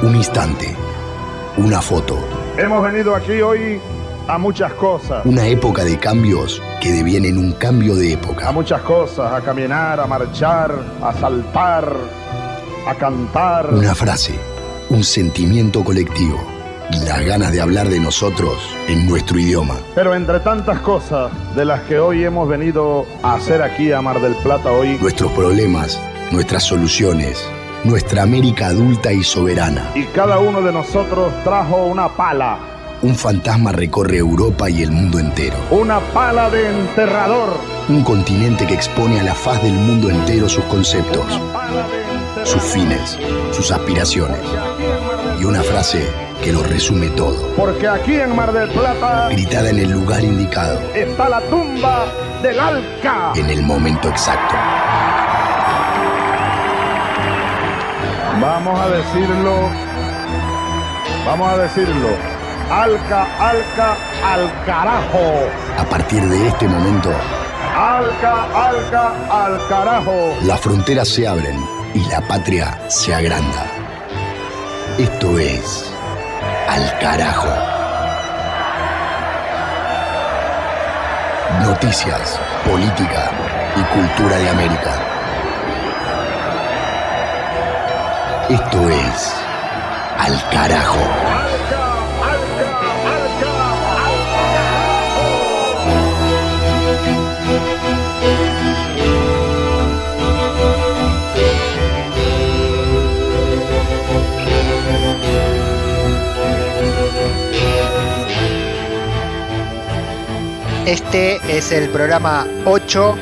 Un instante, una foto. Hemos venido aquí hoy a muchas cosas. Una época de cambios que devienen un cambio de época. A muchas cosas, a caminar, a marchar, a saltar, a cantar. Una frase, un sentimiento colectivo y las ganas de hablar de nosotros en nuestro idioma. Pero entre tantas cosas de las que hoy hemos venido a hacer aquí a Mar del Plata hoy, nuestros problemas, nuestras soluciones, nuestra América adulta y soberana. Y cada uno de nosotros trajo una pala. Un fantasma recorre Europa y el mundo entero. Una pala de enterrador. Un continente que expone a la faz del mundo entero sus conceptos, sus fines, sus aspiraciones. Y una frase que lo resume todo. Porque aquí en Mar del Plata, gritada en el lugar indicado, está la tumba del Alca. En el momento exacto. Vamos a decirlo. Alca, Alca, al carajo. A partir de este momento, Alca, Alca, al carajo. Las fronteras se abren y la patria se agranda. Esto es Al Carajo. Noticias, política y cultura de América. Esto es Al Carajo. Este es el programa 8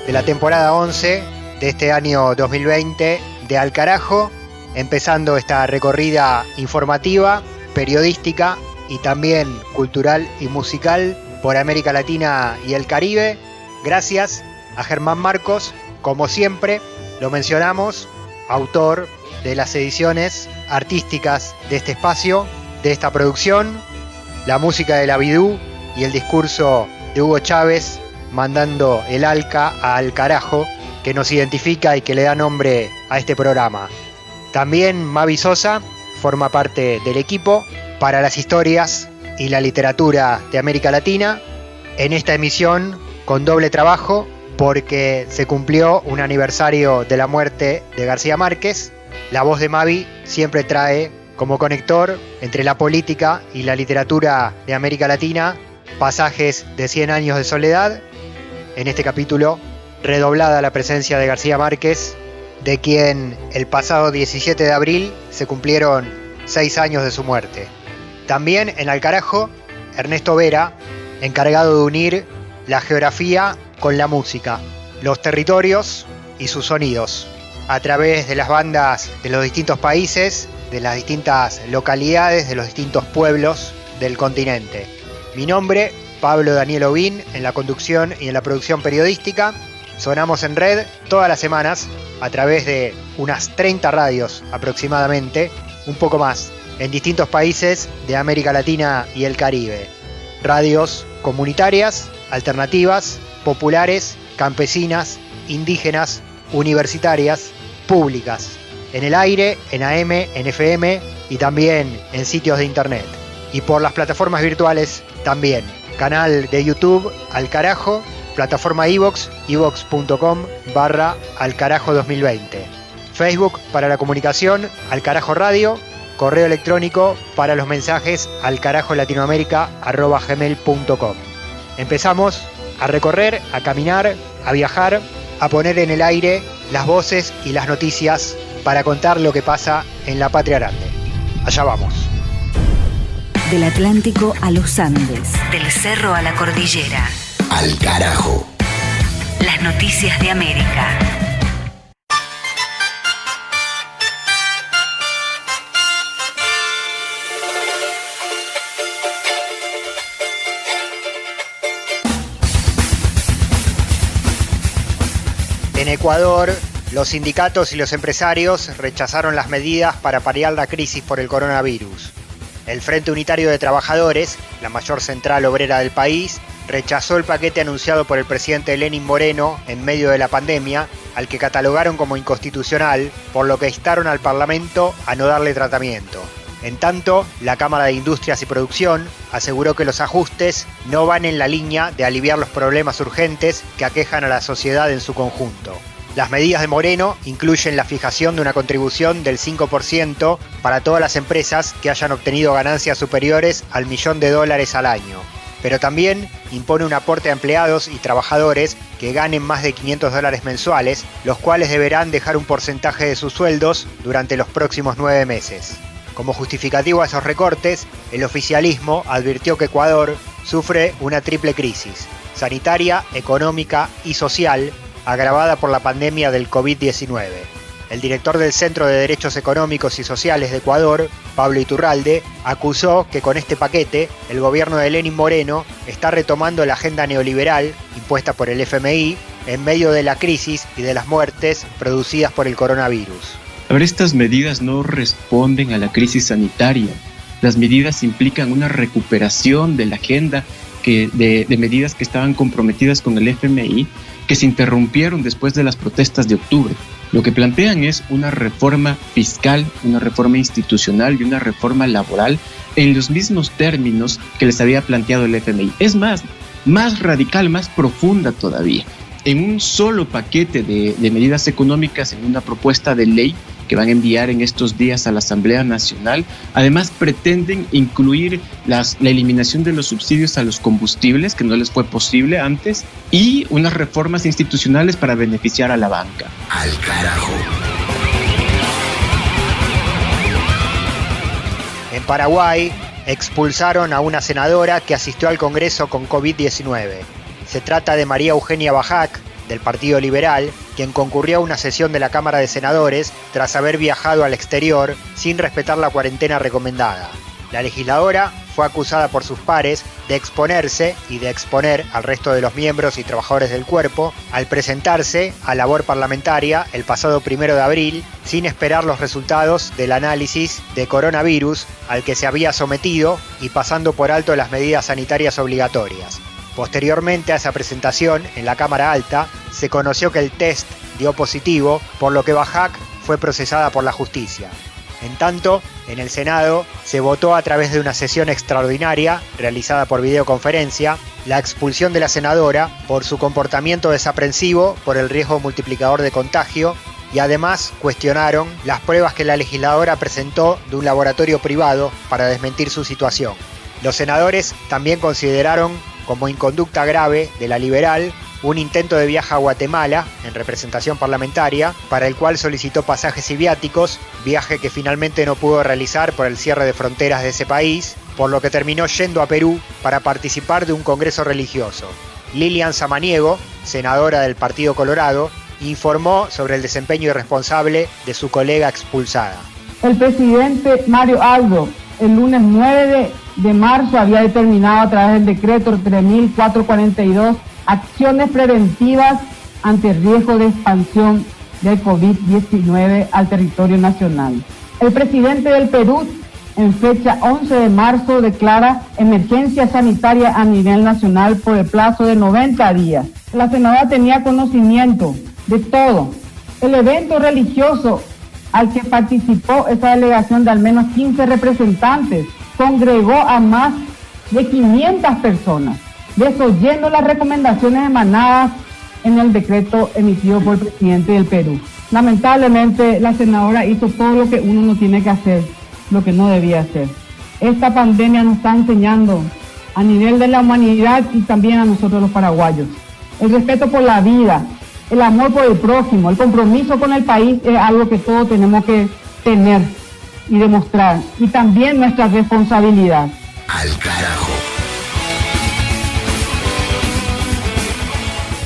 de la temporada 11 de este año 2020 de Al Carajo, empezando esta recorrida informativa, periodística y también cultural y musical por América Latina y el Caribe. Gracias a Germán Marcos, como siempre, lo mencionamos, autor de las ediciones artísticas de este espacio, de esta producción, la música de la Bidú y el discurso de Hugo Chávez mandando el Alca al carajo, que nos identifica y que le da nombre a este programa. También Mavi Sosa forma parte del equipo para las historias y la literatura de América Latina, en esta emisión con doble trabajo porque se cumplió un aniversario de la muerte de García Márquez. La voz de Mavi siempre trae como conector entre la política y la literatura de América Latina pasajes de 100 años de soledad. En este capítulo, redoblada la presencia de García Márquez, de quien el pasado 17 de abril se cumplieron 6 años de su muerte. También en Al Carajo, Ernesto Vera, encargado de unir la geografía con la música, los territorios y sus sonidos, a través de las bandas de los distintos países, de las distintas localidades, de los distintos pueblos del continente. Mi nombre, Pablo Daniel Ovín, en la conducción y en la producción periodística. Sonamos en red todas las semanas a través de unas 30 radios aproximadamente, un poco más, en distintos países de América Latina y el Caribe. Radios comunitarias, alternativas, populares, campesinas, indígenas, universitarias, públicas. En el aire, en AM, en FM y también en sitios de internet. Y por las plataformas virtuales también. Canal de YouTube Al Carajo, plataforma iVoox, ivox.com/alcarajo2020. Facebook para la comunicación, Al Carajo Radio. Correo electrónico para los mensajes, alcarajolatinoamerica@gmail.com. Empezamos a recorrer, a caminar, a viajar, a poner en el aire las voces y las noticias para contar lo que pasa en la patria grande. Allá vamos. Del Atlántico a los Andes. Del cerro a la cordillera. Al Carajo. Las noticias de América. En Ecuador, los sindicatos y los empresarios rechazaron las medidas para paliar la crisis por el coronavirus. El Frente Unitario de Trabajadores, la mayor central obrera del país, rechazó el paquete anunciado por el presidente Lenín Moreno en medio de la pandemia, al que catalogaron como inconstitucional, por lo que instaron al Parlamento a no darle tratamiento. En tanto, la Cámara de Industrias y Producción aseguró que los ajustes no van en la línea de aliviar los problemas urgentes que aquejan a la sociedad en su conjunto. Las medidas de Moreno incluyen la fijación de una contribución del 5% para todas las empresas que hayan obtenido ganancias superiores al $1.000.000 al año. Pero también impone un aporte a empleados y trabajadores que ganen más de $500 mensuales, los cuales deberán dejar un porcentaje de sus sueldos durante los próximos 9 meses. Como justificativo a esos recortes, el oficialismo advirtió que Ecuador sufre una triple crisis: sanitaria, económica y social, agravada por la pandemia del COVID-19. El director del Centro de Derechos Económicos y Sociales de Ecuador, Pablo Iturralde, acusó que con este paquete el gobierno de Lenín Moreno está retomando la agenda neoliberal impuesta por el FMI en medio de la crisis y de las muertes producidas por el coronavirus. A ver, estas medidas no responden a la crisis sanitaria. Las medidas implican una recuperación de la agenda de medidas que estaban comprometidas con el FMI, que se interrumpieron después de las protestas de octubre. Lo que plantean es una reforma fiscal, una reforma institucional y una reforma laboral en los mismos términos que les había planteado el FMI. Es más radical, más profunda todavía. En un solo paquete de medidas económicas, en una propuesta de ley que van a enviar en estos días a la Asamblea Nacional, además pretenden incluir la eliminación de los subsidios a los combustibles, que no les fue posible antes, y unas reformas institucionales para beneficiar a la banca. Al carajo. En Paraguay, expulsaron a una senadora que asistió al Congreso con COVID-19. Se trata de María Eugenia Bajac, del Partido Liberal, quien concurrió a una sesión de la Cámara de Senadores tras haber viajado al exterior sin respetar la cuarentena recomendada. La legisladora fue acusada por sus pares de exponerse y de exponer al resto de los miembros y trabajadores del cuerpo al presentarse a labor parlamentaria el pasado 1 de abril sin esperar los resultados del análisis de coronavirus al que se había sometido y pasando por alto las medidas sanitarias obligatorias. Posteriormente a esa presentación en la Cámara Alta, se conoció que el test dio positivo, por lo que Bajac fue procesada por la justicia. En tanto, en el Senado se votó a través de una sesión extraordinaria realizada por videoconferencia la expulsión de la senadora por su comportamiento desaprensivo por el riesgo multiplicador de contagio y además cuestionaron las pruebas que la legisladora presentó de un laboratorio privado para desmentir su situación. Los senadores también consideraron como inconducta grave de la liberal un intento de viaje a Guatemala en representación parlamentaria, para el cual solicitó pasajes y viáticos, viaje que finalmente no pudo realizar por el cierre de fronteras de ese país, por lo que terminó yendo a Perú para participar de un congreso religioso. Lilian Samaniego, senadora del Partido Colorado, informó sobre el desempeño irresponsable de su colega expulsada. El presidente Mario Aldo, el lunes 9 de marzo, había determinado a través del decreto 3442 acciones preventivas ante el riesgo de expansión del COVID-19 al territorio nacional. El presidente del Perú, en fecha 11 de marzo, declara emergencia sanitaria a nivel nacional por el plazo de 90 días. La senadora tenía conocimiento de todo. El evento religioso al que participó esa delegación de al menos 15 representantes congregó a más de 500 personas, desoyendo las recomendaciones emanadas en el decreto emitido por el presidente del Perú. Lamentablemente, la senadora hizo todo lo que uno no tiene que hacer, lo que no debía hacer. Esta pandemia nos está enseñando a nivel de la humanidad y también a nosotros los paraguayos. El respeto por la vida, el amor por el prójimo, el compromiso con el país es algo que todos tenemos que tener y demostrar. Y también nuestra responsabilidad. Al carajo.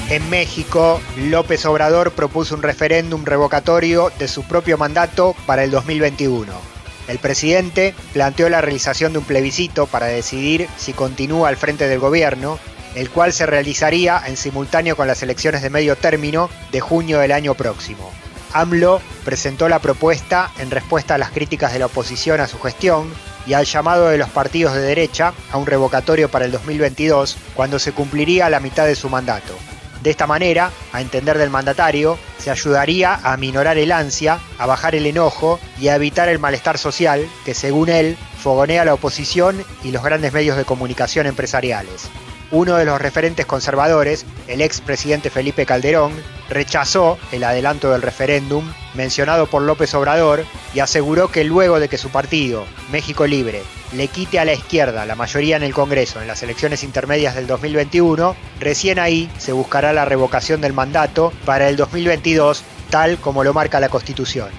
En México, López Obrador propuso un referéndum revocatorio de su propio mandato para el 2021. El presidente planteó la realización de un plebiscito para decidir si continúa al frente del gobierno, el cual se realizaría en simultáneo con las elecciones de medio término de junio del año próximo. AMLO presentó la propuesta en respuesta a las críticas de la oposición a su gestión, y al llamado de los partidos de derecha a un revocatorio para el 2022, cuando se cumpliría la mitad de su mandato. De esta manera, a entender del mandatario, se ayudaría a aminorar el ansia, a bajar el enojo y a evitar el malestar social que, según él, fogonea la oposición y los grandes medios de comunicación empresariales. Uno de los referentes conservadores, el expresidente Felipe Calderón, rechazó el adelanto del referéndum mencionado por López Obrador y aseguró que luego de que su partido, México Libre, le quite a la izquierda la mayoría en el Congreso en las elecciones intermedias del 2021, recién ahí se buscará la revocación del mandato para el 2022, tal como lo marca la Constitución.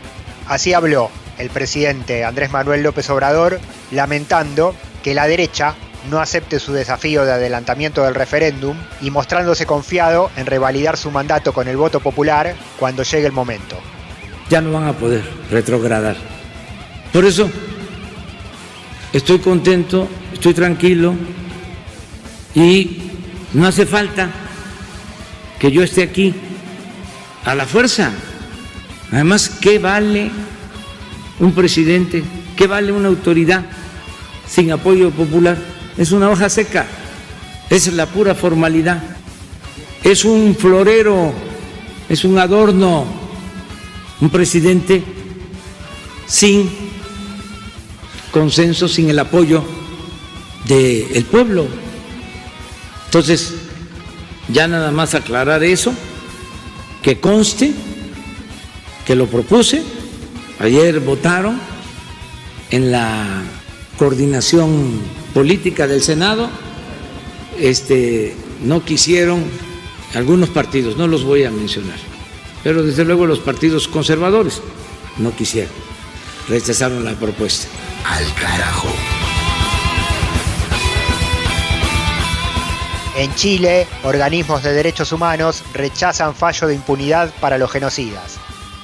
Así habló el presidente Andrés Manuel López Obrador, lamentando que la derecha no acepte su desafío de adelantamiento del referéndum y mostrándose confiado en revalidar su mandato con el voto popular cuando llegue el momento. Ya no van a poder retrogradar. Por eso estoy contento, estoy tranquilo y no hace falta que yo esté aquí a la fuerza. Además, ¿qué vale un presidente? ¿Qué vale una autoridad sin apoyo popular? Es una hoja seca, es la pura formalidad, es un florero, es un adorno, un presidente sin consenso, sin el apoyo del pueblo. Entonces, ya nada más aclarar eso, que conste que lo propuse, ayer votaron en la coordinación política del Senado, no quisieron algunos partidos, no los voy a mencionar, pero desde luego los partidos conservadores no quisieron, rechazaron la propuesta. Al carajo. En Chile, organismos de derechos humanos rechazan fallo de impunidad para los genocidas.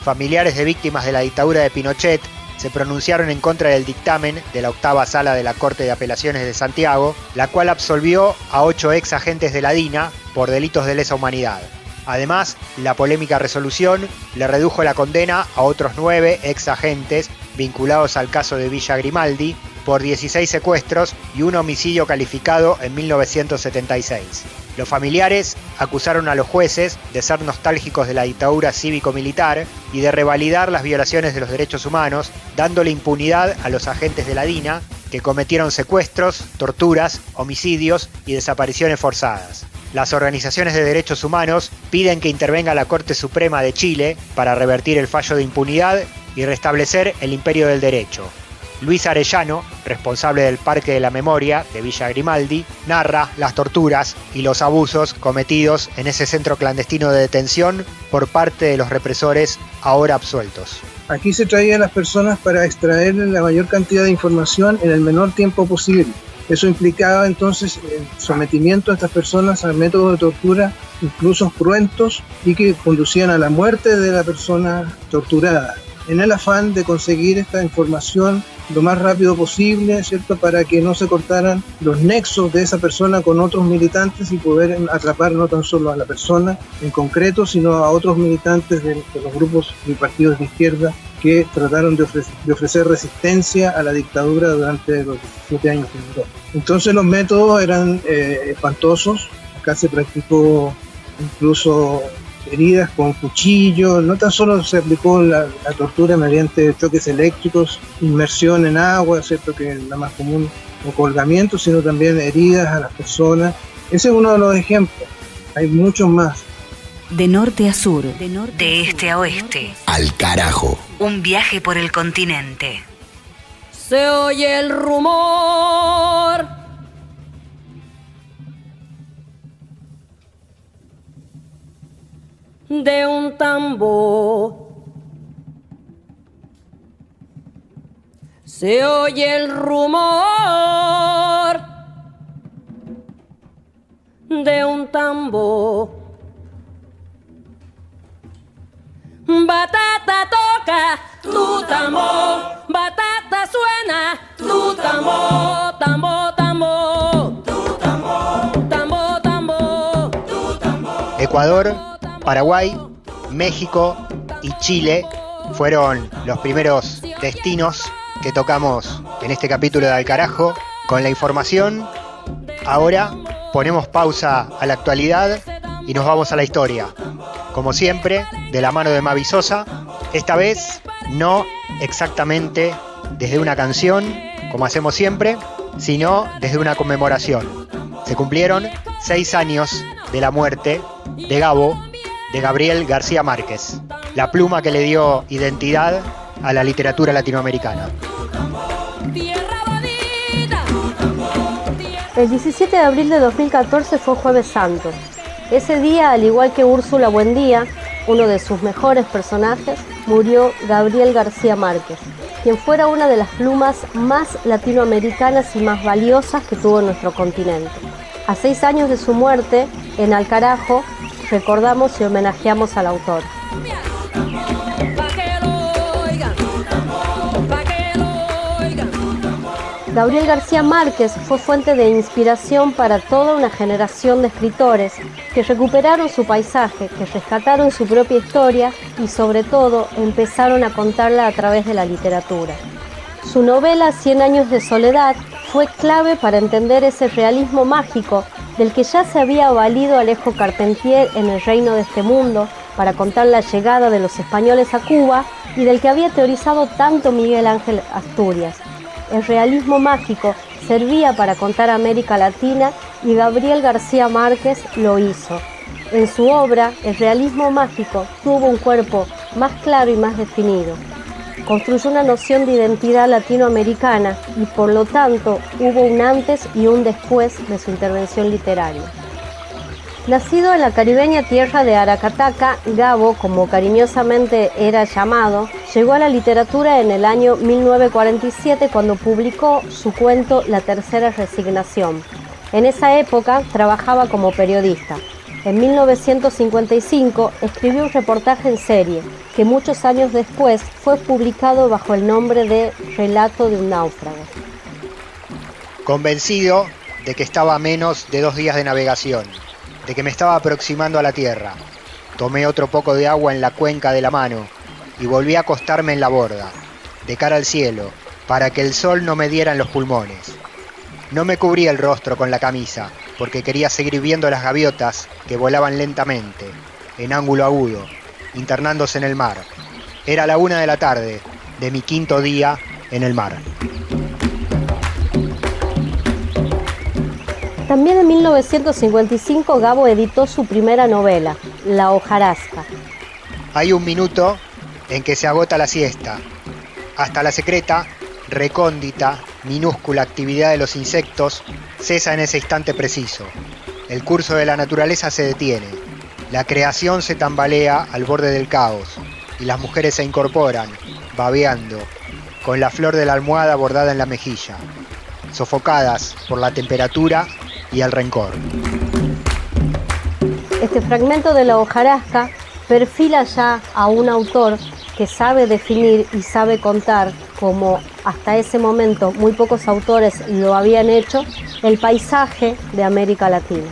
Familiares de víctimas de la dictadura de Pinochet se pronunciaron en contra del dictamen de la octava sala de la Corte de Apelaciones de Santiago, la cual absolvió a 8 ex agentes de la DINA por delitos de lesa humanidad. Además, la polémica resolución le redujo la condena a otros 9 ex agentes vinculados al caso de Villa Grimaldi por 16 secuestros y un homicidio calificado en 1976. Los familiares acusaron a los jueces de ser nostálgicos de la dictadura cívico-militar y de revalidar las violaciones de los derechos humanos, dándole impunidad a los agentes de la DINA que cometieron secuestros, torturas, homicidios y desapariciones forzadas. Las organizaciones de derechos humanos piden que intervenga la Corte Suprema de Chile para revertir el fallo de impunidad y restablecer el imperio del derecho. Luis Arellano, responsable del Parque de la Memoria de Villa Grimaldi, narra las torturas y los abusos cometidos en ese centro clandestino de detención por parte de los represores ahora absueltos. Aquí se traían las personas para extraer la mayor cantidad de información en el menor tiempo posible. Eso implicaba entonces el sometimiento a estas personas a métodos de tortura incluso cruentos y que conducían a la muerte de la persona torturada, en el afán de conseguir esta información lo más rápido posible, ¿cierto?, para que no se cortaran los nexos de esa persona con otros militantes y poder atrapar no tan solo a la persona en concreto, sino a otros militantes de los grupos y partidos de izquierda que trataron de ofrecer resistencia a la dictadura durante los 17 años que duró. Entonces los métodos eran espantosos. Acá se practicó incluso heridas con cuchillos, no tan solo se aplicó la tortura mediante choques eléctricos, inmersión en agua, ¿cierto?, que es la más común, o colgamiento, sino también heridas a las personas. Ese es uno de los ejemplos, hay muchos más. De norte a sur, De este a oeste. Al carajo. Un viaje por el continente. Se oye el rumor de un tambor. Se oye el rumor de un tambor. Batata toca tu tambor, batata suena tu tambor, tambor, tambor, tu tambor, tambor, tambor, tu tambor. Ecuador, Paraguay, México y Chile fueron los primeros destinos que tocamos en este capítulo de Al Carajo con la información. Ahora ponemos pausa a la actualidad y nos vamos a la historia. Como siempre, de la mano de Mavi Sosa, esta vez no exactamente desde una canción, como hacemos siempre, sino desde una conmemoración. Se cumplieron 6 años de la muerte de Gabo, de Gabriel García Márquez, la pluma que le dio identidad a la literatura latinoamericana. El 17 de abril de 2014 fue Jueves Santo. Ese día, al igual que Úrsula Buendía, uno de sus mejores personajes, murió Gabriel García Márquez, quien fuera una de las plumas más latinoamericanas y más valiosas que tuvo nuestro continente. A 6 años de su muerte, en Al Carajo, recordamos y homenajeamos al autor. Gabriel García Márquez fue fuente de inspiración para toda una generación de escritores que recuperaron su paisaje, que rescataron su propia historia y sobre todo empezaron a contarla a través de la literatura. Su novela 100 años de soledad fue clave para entender ese realismo mágico del que ya se había valido Alejo Carpentier en El reino de este mundo para contar la llegada de los españoles a Cuba y del que había teorizado tanto Miguel Ángel Asturias. El realismo mágico servía para contar América Latina y Gabriel García Márquez lo hizo. En su obra, el realismo mágico tuvo un cuerpo más claro y más definido. Construyó una noción de identidad latinoamericana y por lo tanto hubo un antes y un después de su intervención literaria. Nacido en la caribeña tierra de Aracataca, Gabo, como cariñosamente era llamado, llegó a la literatura en el año 1947 cuando publicó su cuento La tercera resignación. En esa época trabajaba como periodista. En 1955 escribió un reportaje en serie que muchos años después fue publicado bajo el nombre de Relato de un náufrago. Convencido de que estaba a menos de 2 días de navegación, de que me estaba aproximando a la tierra, tomé otro poco de agua en la cuenca de la mano y volví a acostarme en la borda, de cara al cielo, para que el sol no me diera en los pulmones. No me cubrí el rostro con la camisa, porque quería seguir viendo las gaviotas que volaban lentamente, en ángulo agudo, internándose en el mar. Era la 1 de la tarde de mi 5º día en el mar. También en 1955 Gabo editó su primera novela, La hojarasca. Hay un minuto en que se agota la siesta. Hasta la secreta, recóndita, minúscula actividad de los insectos cesa en ese instante preciso. El curso de la naturaleza se detiene. La creación se tambalea al borde del caos y las mujeres se incorporan, babeando, con la flor de la almohada bordada en la mejilla, sofocadas por la temperatura y el rencor. Este fragmento de La hojarasca perfila ya a un autor que sabe definir y sabe contar, como hasta ese momento muy pocos autores lo habían hecho, el paisaje de América Latina.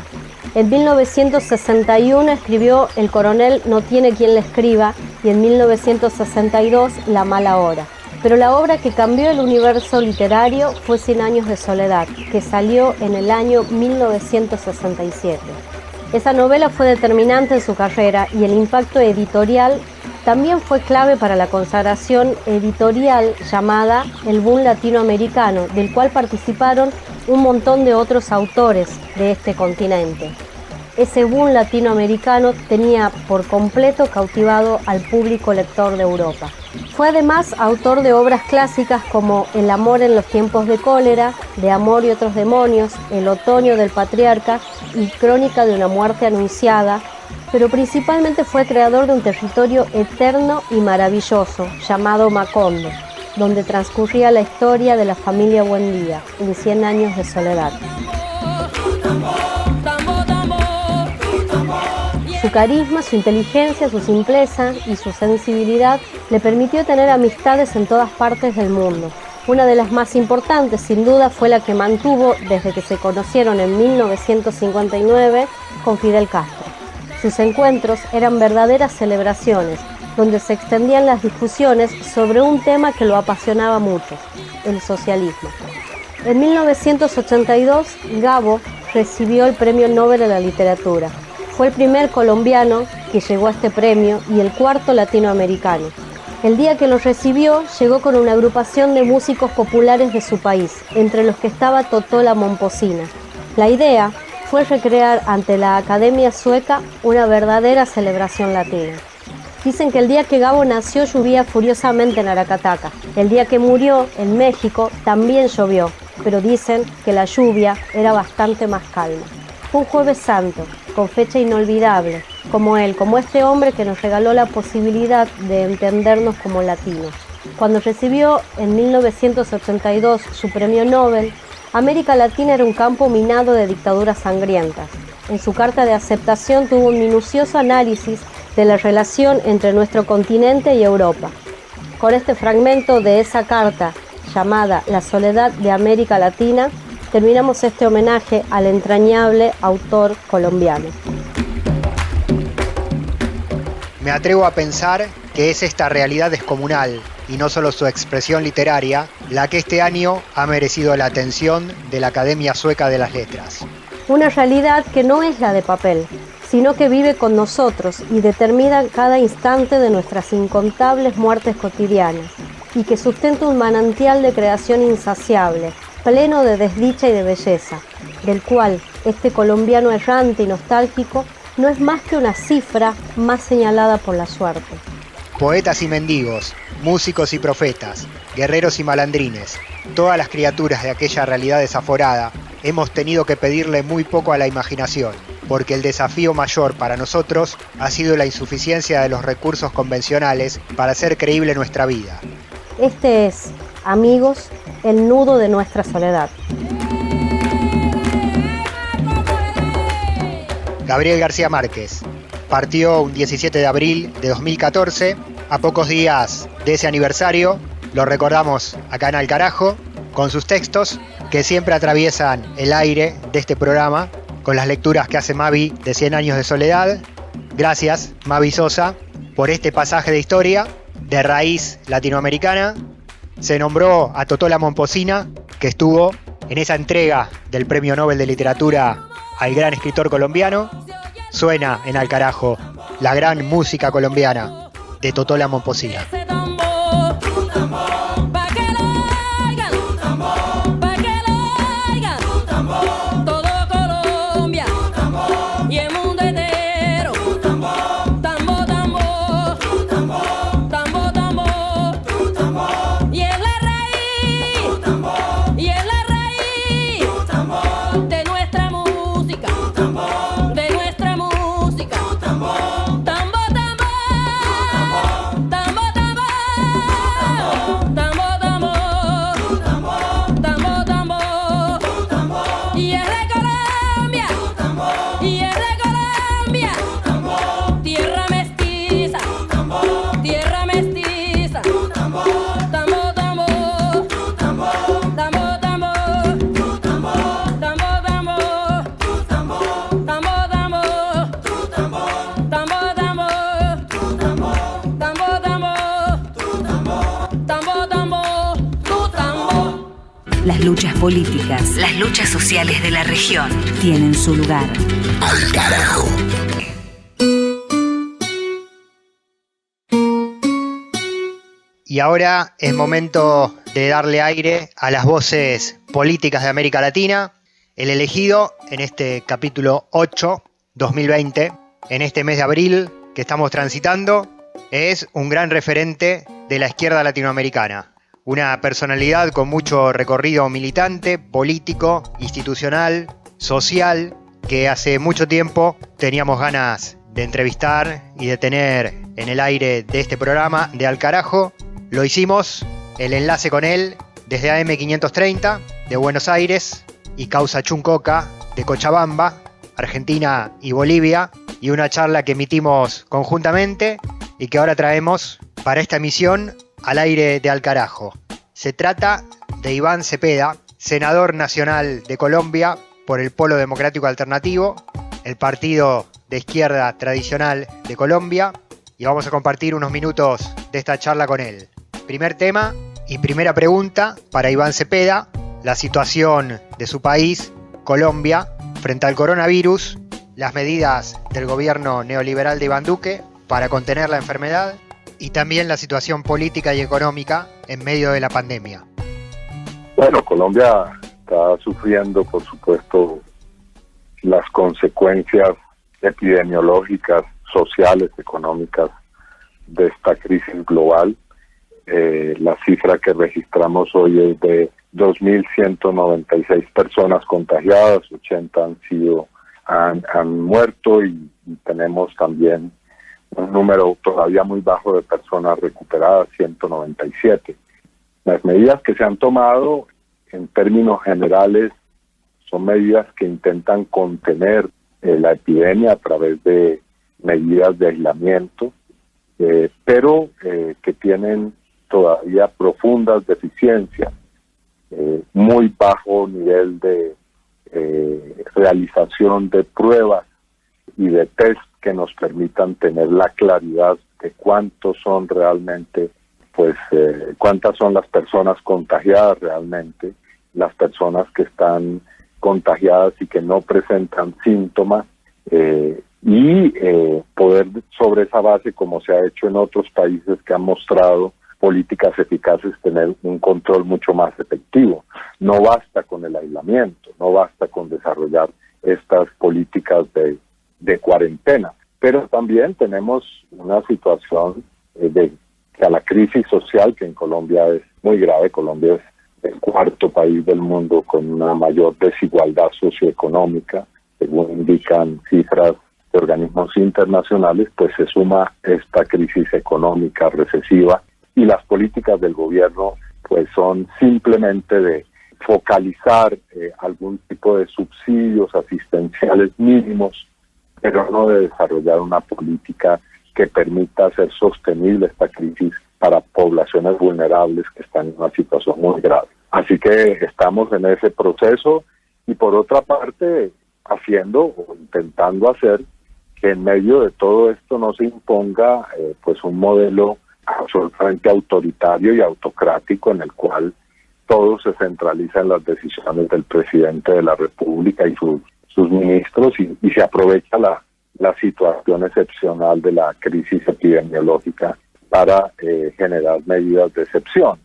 En 1961 escribió El coronel no tiene quien le escriba y en 1962 La mala hora. Pero la obra que cambió el universo literario fue 100 años de soledad, que salió en el año 1967. Esa novela fue determinante en su carrera y el impacto editorial también fue clave para la consagración editorial llamada El Boom Latinoamericano, del cual participaron un montón de otros autores de este continente. Ese boom latinoamericano tenía por completo cautivado al público lector de Europa. Fue además autor de obras clásicas como El amor en los tiempos de cólera, De amor y otros demonios, El otoño del patriarca y Crónica de una muerte anunciada, pero principalmente fue creador de un territorio eterno y maravilloso llamado Macondo, donde transcurría la historia de la familia Buendía en 100 años de soledad. Su carisma, su inteligencia, su simpleza y su sensibilidad le permitió tener amistades en todas partes del mundo. Una de las más importantes, sin duda, fue la que mantuvo desde que se conocieron en 1959 con Fidel Castro. Sus encuentros eran verdaderas celebraciones donde se extendían las discusiones sobre un tema que lo apasionaba mucho, el socialismo. En 1982, Gabo recibió el Premio Nobel de la Literatura. Fue el primer colombiano que llegó a este premio y el cuarto latinoamericano. El día que lo recibió, llegó con una agrupación de músicos populares de su país, entre los que estaba Totó la Momposina. La idea fue recrear ante la Academia Sueca una verdadera celebración latina. Dicen que el día que Gabo nació llovía furiosamente en Aracataca. El día que murió, en México, también llovió, pero dicen que la lluvia era bastante más calma. Fue un jueves santo, con fecha inolvidable, como él, como este hombre que nos regaló la posibilidad de entendernos como latinos. Cuando recibió en 1982 su premio Nobel, América Latina era un campo minado de dictaduras sangrientas. En su carta de aceptación tuvo un minucioso análisis de la relación entre nuestro continente y Europa. Con este fragmento de esa carta, llamada La soledad de América Latina, terminamos este homenaje al entrañable autor colombiano. Me atrevo a pensar que es esta realidad descomunal, y no solo su expresión literaria, la que este año ha merecido la atención de la Academia Sueca de las Letras. Una realidad que no es la de papel, sino que vive con nosotros y determina cada instante de nuestras incontables muertes cotidianas, y que sustenta un manantial de creación insaciable, pleno de desdicha y de belleza, del cual este colombiano errante y nostálgico no es más que una cifra más señalada por la suerte. Poetas y mendigos, músicos y profetas, guerreros y malandrines, todas las criaturas de aquella realidad desaforada, hemos tenido que pedirle muy poco a la imaginación, porque el desafío mayor para nosotros ha sido la insuficiencia de los recursos convencionales para hacer creíble nuestra vida. Este es, amigos, el nudo de nuestra soledad. Gabriel García Márquez partió un 17 de abril de 2014, a pocos días de ese aniversario. Lo recordamos acá en Alcarajo, con sus textos que siempre atraviesan el aire de este programa, con las lecturas que hace Mavi de 100 años de soledad. Gracias, Mavi Sosa, por este pasaje de historia de raíz latinoamericana. Se nombró a Totó la Momposina, que estuvo en esa entrega del Premio Nobel de Literatura al gran escritor colombiano. Suena en Alcarajo la gran música colombiana de Totó la Momposina. Las luchas políticas, las luchas sociales de la región tienen su lugar. Al carajo. Y ahora es momento de darle aire a las voces políticas de América Latina. El elegido en este capítulo 8, 2020, en este mes de abril que estamos transitando, es un gran referente de la izquierda latinoamericana. Una personalidad con mucho recorrido militante, político, institucional, social, que hace mucho tiempo teníamos ganas de entrevistar y de tener en el aire de este programa de Al Carajo. Lo hicimos, el enlace con él, desde AM 530 de Buenos Aires y Causa Chuncoca de Cochabamba, Argentina y Bolivia, y una charla que emitimos conjuntamente y que ahora traemos para esta emisión al aire de Al Carajo. Se trata de Iván Cepeda, senador nacional de Colombia por el Polo Democrático Alternativo, el partido de izquierda tradicional de Colombia, y vamos a compartir unos minutos de esta charla con él. Primer tema y primera pregunta para Iván Cepeda, la situación de su país, Colombia, frente al coronavirus, las medidas del gobierno neoliberal de Iván Duque para contener la enfermedad y también la situación política y económica en medio de la pandemia. Bueno, Colombia está sufriendo, por supuesto, las consecuencias epidemiológicas, sociales, económicas de esta crisis global. La cifra que registramos hoy es de 2.196 personas contagiadas, 80 han muerto y tenemos también un número todavía muy bajo de personas recuperadas, 197. Las medidas que se han tomado en términos generales son medidas que intentan contener la epidemia a través de medidas de aislamiento, pero que tienen todavía profundas deficiencias, muy bajo nivel de realización de pruebas y de test que nos permitan tener la claridad de cuántos son realmente, cuántas son las personas contagiadas realmente, las personas que están contagiadas y que no presentan síntomas, y poder sobre esa base, como se ha hecho en otros países que han mostrado políticas eficaces, tener un control mucho más efectivo. No basta con el aislamiento, no basta con desarrollar estas políticas de cuarentena, pero también tenemos una situación de a la crisis social, que en Colombia es muy grave. Colombia es el cuarto país del mundo con una mayor desigualdad socioeconómica, según indican cifras de organismos internacionales. Pues se suma esta crisis económica recesiva, y las políticas del gobierno pues son simplemente de focalizar algún tipo de subsidios asistenciales mínimos, pero no de desarrollar una política que permita hacer sostenible esta crisis para poblaciones vulnerables que están en una situación muy grave. Así que estamos en ese proceso, y por otra parte haciendo o intentando hacer que en medio de todo esto no se imponga pues un modelo absolutamente autoritario y autocrático en el cual todo se centraliza en las decisiones del presidente de la República y sus ministros, y se aprovecha la situación excepcional de la crisis epidemiológica para generar medidas de excepción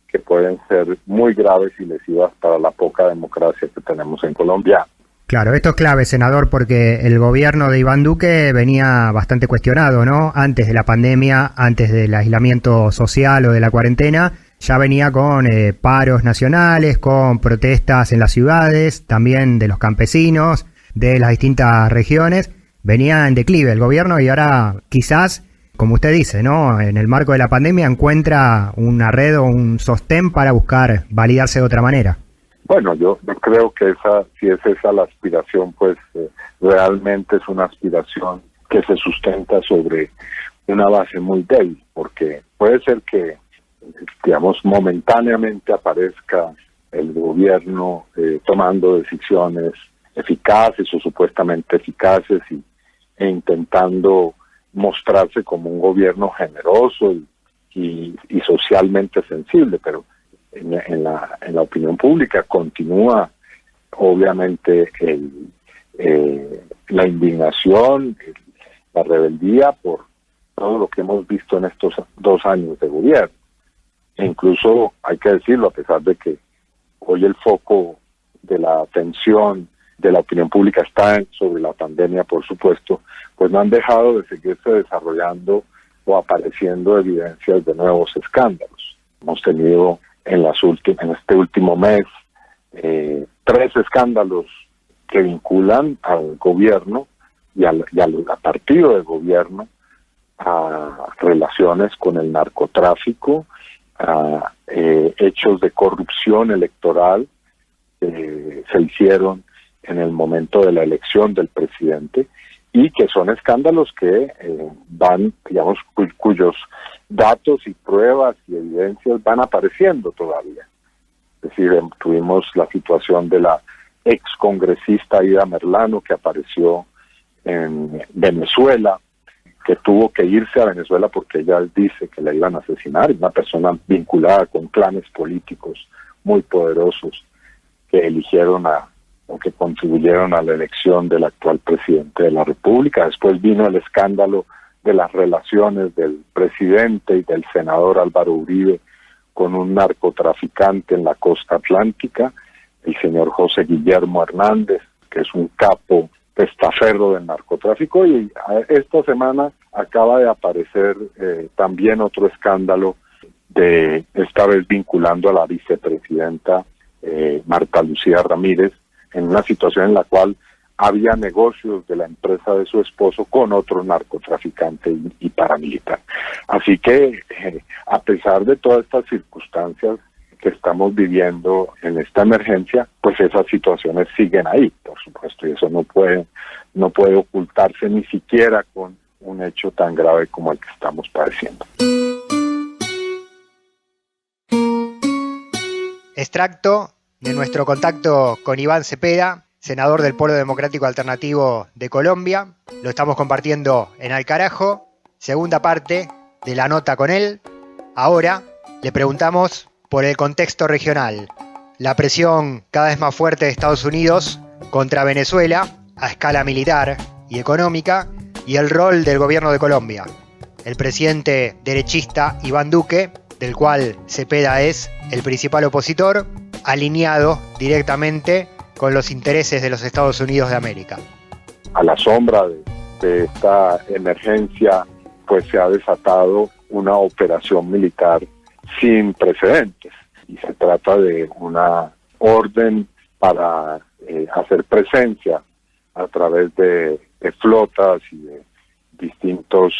que pueden ser muy graves y lesivas para la poca democracia que tenemos en Colombia. Claro, esto es clave, senador, porque el gobierno de Iván Duque venía bastante cuestionado, ¿no? Antes de la pandemia, antes del aislamiento social o de la cuarentena, ya venía con paros nacionales, con protestas en las ciudades, también de los campesinos, de las distintas regiones. Venía en declive el gobierno, y ahora quizás, como usted dice, ¿no?, en el marco de la pandemia encuentra una red o un sostén para buscar validarse de otra manera. Bueno, yo creo que si es esa la aspiración, pues realmente es una aspiración que se sustenta sobre una base muy débil, porque puede ser que, digamos, momentáneamente aparezca el gobierno tomando decisiones eficaces o supuestamente eficaces e intentando mostrarse como un gobierno generoso y socialmente sensible, pero en la opinión pública continúa obviamente la indignación, la rebeldía por todo lo que hemos visto en estos 2 años de gobierno. E incluso, hay que decirlo, a pesar de que hoy el foco de la atención de la opinión pública está sobre la pandemia, por supuesto, pues no han dejado de seguirse desarrollando o apareciendo evidencias de nuevos escándalos. Hemos tenido en este último mes 3 escándalos que vinculan al gobierno y al partido de gobierno a relaciones con el narcotráfico, a hechos de corrupción electoral que se hicieron en el momento de la elección del presidente, y que son escándalos que van, digamos, cuyos datos y pruebas y evidencias van apareciendo todavía. Es decir, tuvimos la situación de la excongresista Aida Merlano, que apareció en Venezuela que tuvo que irse a Venezuela porque ella dice que la iban a asesinar, una persona vinculada con clanes políticos muy poderosos que eligieron o que contribuyeron a la elección del actual presidente de la República. Después vino el escándalo de las relaciones del presidente y del senador Álvaro Uribe con un narcotraficante en la costa atlántica, el señor José Guillermo Hernández, que es un capo testaferro del narcotráfico, y esta semana acaba de aparecer también otro escándalo, de esta vez vinculando a la vicepresidenta Marta Lucía Ramírez, en una situación en la cual había negocios de la empresa de su esposo con otro narcotraficante y paramilitar. Así que a pesar de todas estas circunstancias que estamos viviendo en esta emergencia, pues esas situaciones siguen ahí, por supuesto, y eso no puede ocultarse ni siquiera con un hecho tan grave como el que estamos padeciendo. Extracto de nuestro contacto con Iván Cepeda, senador del Polo Democrático Alternativo de Colombia. Lo estamos compartiendo en Al Carajo. Segunda parte de la nota con él. Ahora le preguntamos por el contexto regional, la presión cada vez más fuerte de Estados Unidos contra Venezuela a escala militar y económica, y el rol del gobierno de Colombia. El presidente derechista Iván Duque, del cual Cepeda es el principal opositor, alineado directamente con los intereses de los Estados Unidos de América. A la sombra de esta emergencia, pues se ha desatado una operación militar sin precedentes, y se trata de una orden para hacer presencia a través de flotas y de distintos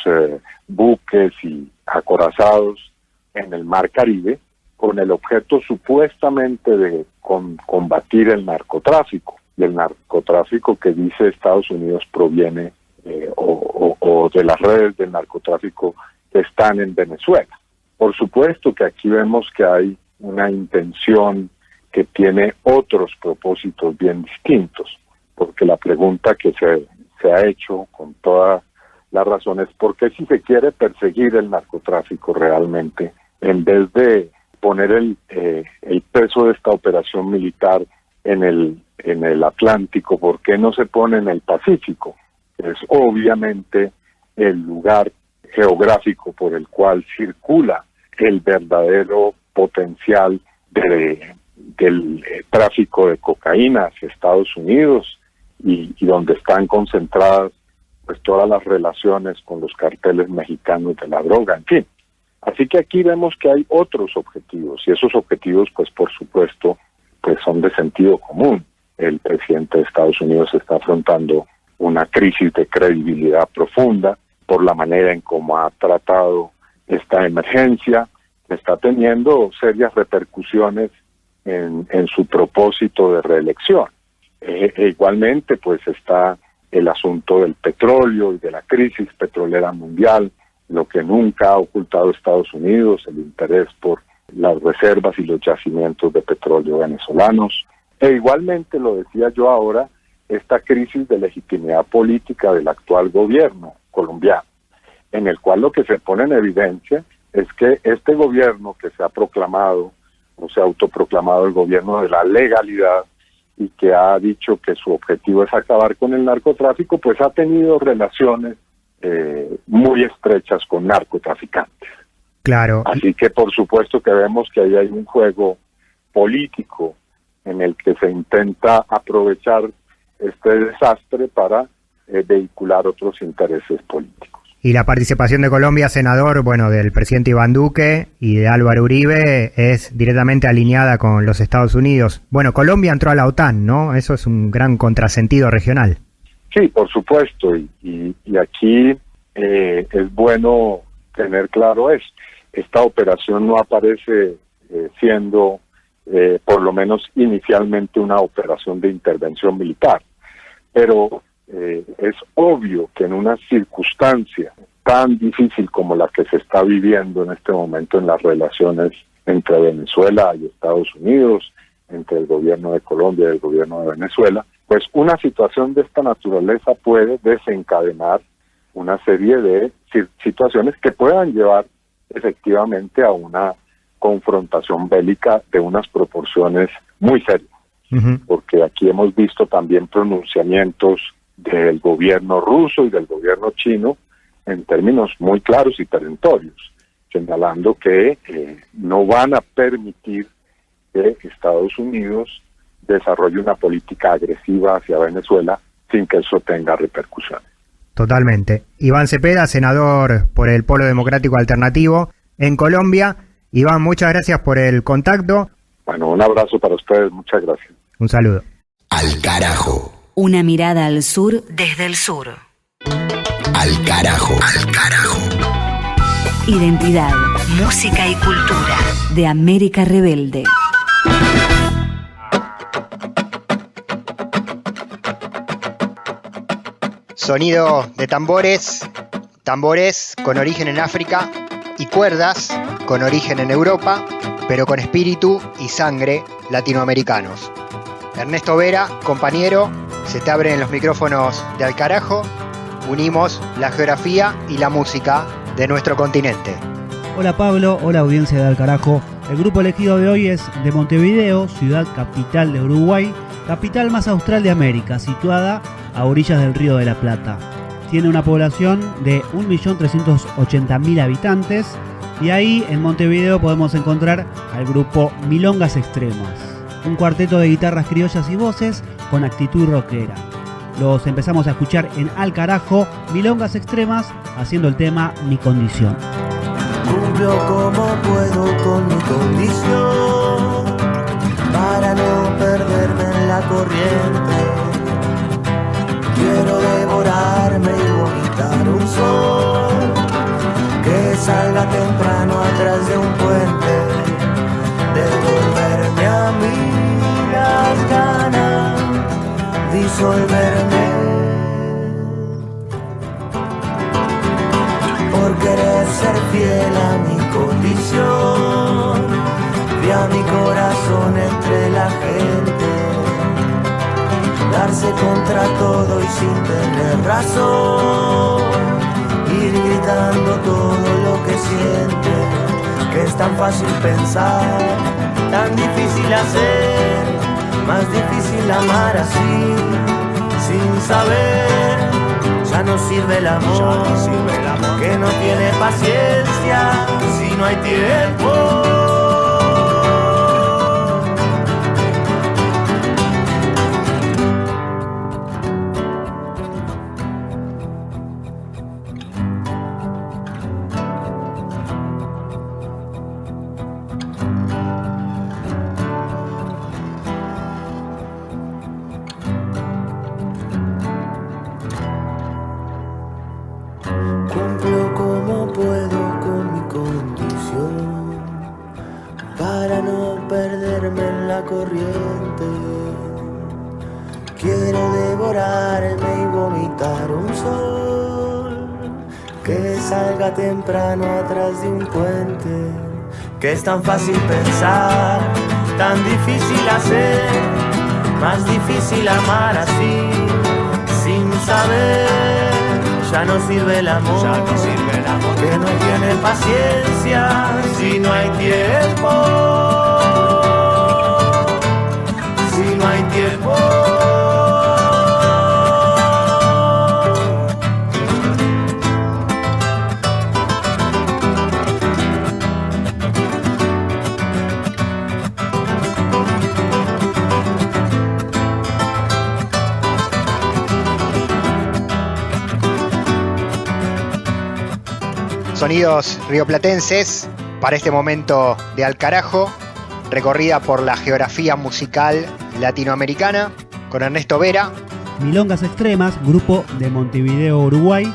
buques y acorazados en el Mar Caribe, con el objeto supuestamente de combatir el narcotráfico, y el narcotráfico que dice Estados Unidos proviene o de las redes del narcotráfico que están en Venezuela. Por supuesto que aquí vemos que hay una intención que tiene otros propósitos bien distintos, porque la pregunta que se ha hecho con toda la razón es por qué, si se quiere perseguir el narcotráfico realmente, en vez de poner el peso de esta operación militar en el Atlántico, ¿por qué no se pone en el Pacífico? Es obviamente el lugar geográfico por el cual circula el verdadero potencial del tráfico de cocaína hacia Estados Unidos, y donde están concentradas pues todas las relaciones con los carteles mexicanos de la droga, en fin. Así que aquí vemos que hay otros objetivos, y esos objetivos pues por supuesto pues son de sentido común. El presidente de Estados Unidos está afrontando una crisis de credibilidad profunda por la manera en cómo ha tratado esta emergencia, que está teniendo serias repercusiones en su propósito de reelección. Igualmente pues está el asunto del petróleo y de la crisis petrolera mundial, lo que nunca ha ocultado Estados Unidos, el interés por las reservas y los yacimientos de petróleo venezolanos. E igualmente, lo decía yo ahora, esta crisis de legitimidad política del actual gobierno colombiano, en el cual lo que se pone en evidencia es que este gobierno que se ha proclamado, o se ha autoproclamado el gobierno de la legalidad, y que ha dicho que su objetivo es acabar con el narcotráfico, pues ha tenido relaciones muy estrechas con narcotraficantes. Claro. Así que por supuesto que vemos que ahí hay un juego político en el que se intenta aprovechar este desastre para vehicular otros intereses políticos. Y la participación de Colombia, senador, bueno, del presidente Iván Duque y de Álvaro Uribe, es directamente alineada con los Estados Unidos. Bueno, Colombia entró a la OTAN, ¿no? Eso es un gran contrasentido regional. Sí, por supuesto, y aquí es bueno tener claro esto. Esta operación no aparece siendo, por lo menos inicialmente, una operación de intervención militar, pero es obvio que en una circunstancia tan difícil como la que se está viviendo en este momento en las relaciones entre Venezuela y Estados Unidos, entre el gobierno de Colombia y el gobierno de Venezuela, pues una situación de esta naturaleza puede desencadenar una serie de situaciones que puedan llevar efectivamente a una confrontación bélica de unas proporciones muy serias. Porque aquí hemos visto también pronunciamientos del gobierno ruso y del gobierno chino en términos muy claros y perentorios, señalando que no van a permitir que Estados Unidos desarrolle una política agresiva hacia Venezuela sin que eso tenga repercusiones. Totalmente. Iván Cepeda, senador por el Polo Democrático Alternativo en Colombia. Iván, muchas gracias por el contacto. Bueno, un abrazo para ustedes, muchas gracias. Un saludo. Al carajo. Una mirada al sur desde el sur. Al carajo. Al carajo. Identidad, música y cultura de América Rebelde. Sonido de tambores, tambores con origen en África y cuerdas con origen en Europa, pero con espíritu y sangre latinoamericanos. Ernesto Vera, compañero, se te abren los micrófonos de Al Carajo. Unimos la geografía y la música de nuestro continente. Hola Pablo, hola audiencia de Al Carajo. El grupo elegido de hoy es de Montevideo, ciudad capital de Uruguay, capital más austral de América, situada a orillas del Río de la Plata. Tiene una población de 1.380.000 habitantes y ahí en Montevideo podemos encontrar al grupo Milongas Extremas, un cuarteto de guitarras criollas y voces con actitud rockera. Los empezamos a escuchar en Al Carajo, Milongas Extremas, haciendo el tema Mi Condición. Cumplo como puedo con mi condición para no perderme en la corriente. Quiero devorarme y vomitar un sol que salga temprano atrás de un puente, devolverme a mí las ganas, disolverme por querer ser fiel a mi condición, vi a mi corazón entre la gente, darse contra todo y sin tener razón, ir gritando todo lo que siente, que es tan fácil pensar, tan difícil hacer, más difícil amar así, sin saber. Ya no sirve el amor, que no tiene paciencia si no hay tiempo. Cumplo como puedo con mi condición para no perderme en la corriente. Quiero devorarme y vomitar un sol que salga temprano atrás de un puente, que es tan fácil pensar, tan difícil hacer, más difícil amar así, sin saber. Ya no sirve el amor, que no tiene paciencia si no hay tiempo, si no hay tiempo. Sonidos rioplatenses para este momento de Al Carajo, recorrida por la geografía musical latinoamericana con Ernesto Vera. Milongas Extremas, grupo de Montevideo, Uruguay,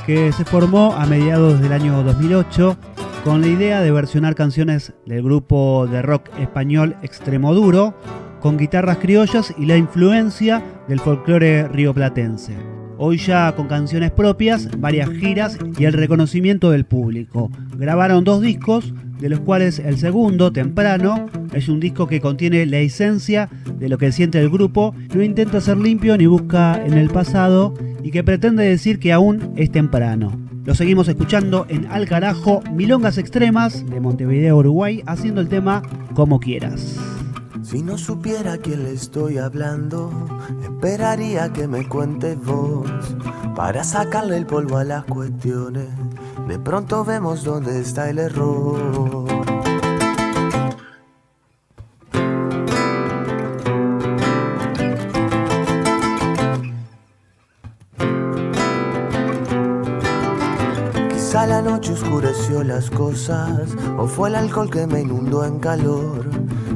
que se formó a mediados del año 2008 con la idea de versionar canciones del grupo de rock español Extremoduro con guitarras criollas y la influencia del folclore rioplatense. hoy ya con canciones propias, varias giras y el reconocimiento del público. Grabaron 2 discos, de los cuales el segundo, Temprano, es un disco que contiene la esencia de lo que siente el grupo, no intenta ser limpio ni busca en el pasado y que pretende decir que aún es temprano. Lo seguimos escuchando en Al Carajo, Milongas Extremas de Montevideo, Uruguay, haciendo el tema Como Quieras. Si no supiera a quién le estoy hablando, esperaría que me cuentes vos, para sacarle el polvo a las cuestiones. De pronto vemos dónde está el error. Quizá la noche oscureció las cosas, o fue el alcohol que me inundó en calor.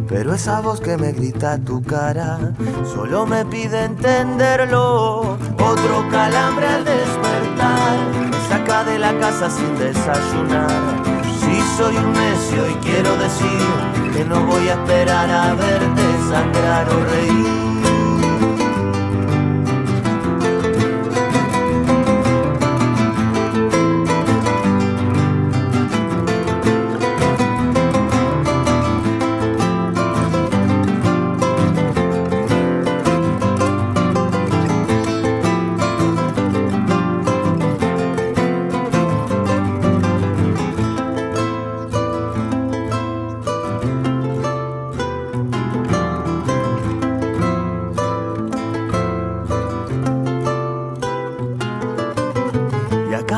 Pero esa voz que me grita a tu cara solo me pide entenderlo. Otro calambre al despertar me saca de la casa sin desayunar. Si soy un necio y quiero decir que no voy a esperar a verte sangrar o reír.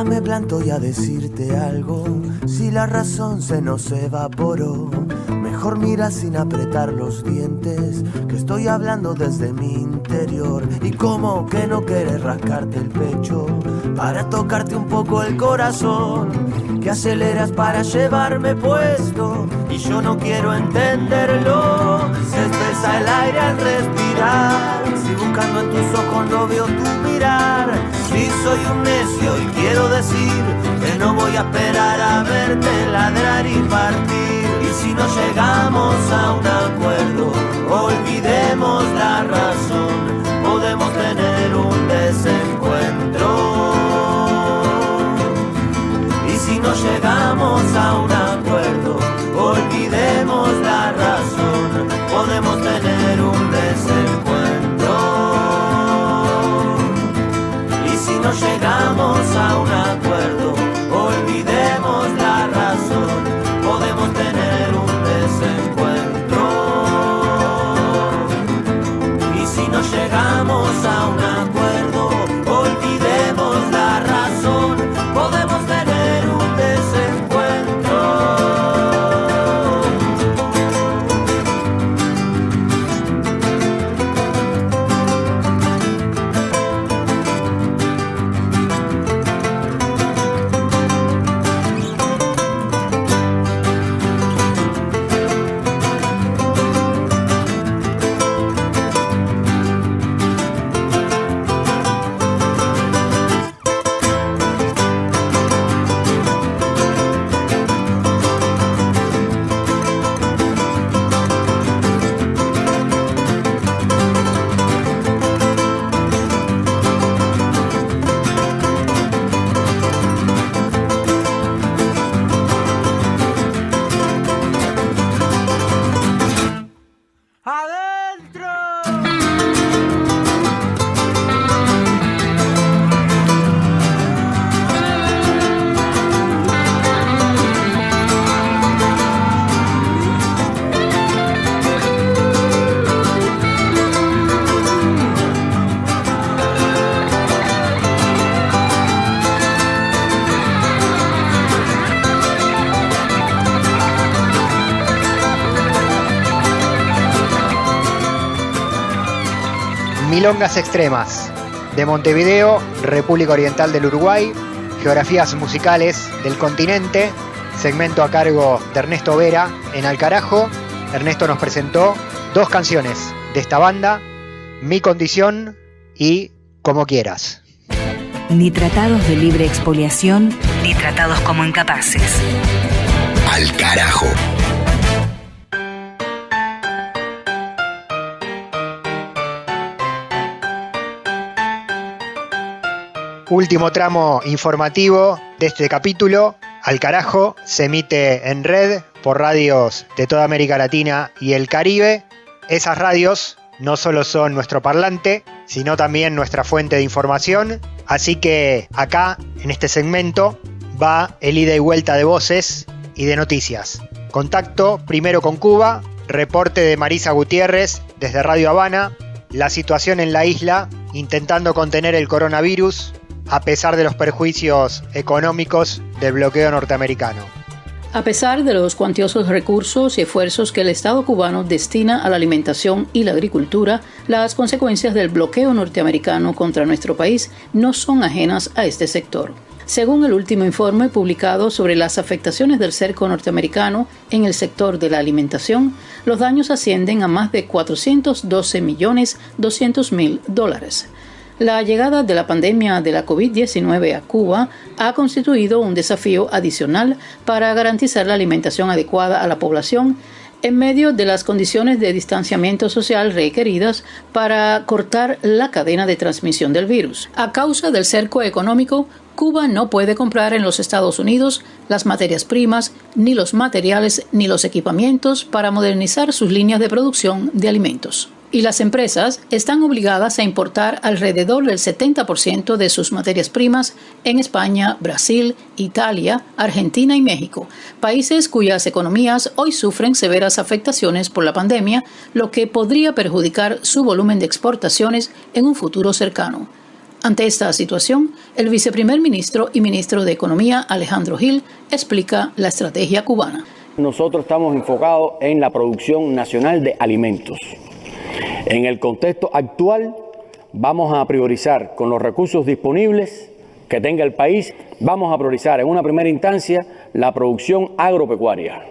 Me planto y a decirte algo, si la razón se nos evaporó, mejor mira sin apretar los dientes, que estoy hablando desde mi interior. Y como que no quieres rascarte el pecho para tocarte un poco el corazón, que aceleras para llevarme puesto y yo no quiero entenderlo. Se espesa el aire al respirar, si buscando en tus ojos no veo tu mirar. Si soy un necio y quiero decir que no voy a esperar a verte ladrar y partir. Y si no llegamos a un acuerdo, olvidemos la razón, podemos tener un desencuentro. Y si no llegamos a un acuerdo, olvidemos la razón, podemos tener un desencuentro. Y si no llegamos a un acuerdo, olvidemos la razón, podemos tener un desencuentro. Y si no llegamos a un acuerdo, olvidemos la razón, podemos tener un desencuentro. Milongas Extremas, de Montevideo, República Oriental del Uruguay, geografías musicales del continente, segmento a cargo de Ernesto Vera en Al Carajo. Ernesto nos presentó 2 canciones de esta banda, Mi Condición y Como Quieras. Ni tratados de libre expoliación, ni tratados como incapaces. Al Carajo. Último tramo informativo de este capítulo. Al Carajo se emite en red por radios de toda América Latina y el Caribe. Esas radios no solo son nuestro parlante, sino también nuestra fuente de información. Así que acá, en este segmento, va el ida y vuelta de voces y de noticias. Contacto primero con Cuba, reporte de Marisa Gutiérrez desde Radio Habana, la situación en la isla intentando contener el coronavirus a pesar de los perjuicios económicos del bloqueo norteamericano. A pesar de los cuantiosos recursos y esfuerzos que el Estado cubano destina a la alimentación y la agricultura, las consecuencias del bloqueo norteamericano contra nuestro país no son ajenas a este sector. Según el último informe publicado sobre las afectaciones del cerco norteamericano en el sector de la alimentación, los daños ascienden a más de $412.200.000. La llegada de la pandemia de la COVID-19 a Cuba ha constituido un desafío adicional para garantizar la alimentación adecuada a la población en medio de las condiciones de distanciamiento social requeridas para cortar la cadena de transmisión del virus. A causa del cerco económico, Cuba no puede comprar en los Estados Unidos las materias primas, ni los materiales, ni los equipamientos para modernizar sus líneas de producción de alimentos. Y las empresas están obligadas a importar alrededor del 70% de sus materias primas en España, Brasil, Italia, Argentina y México, países cuyas economías hoy sufren severas afectaciones por la pandemia, lo que podría perjudicar su volumen de exportaciones en un futuro cercano. Ante esta situación, el viceprimer ministro y ministro de Economía, Alejandro Gil, explica la estrategia cubana. Nosotros estamos enfocados en la producción nacional de alimentos. En el contexto actual, vamos a priorizar con los recursos disponibles que tenga el país, vamos a priorizar en una primera instancia la producción agropecuaria.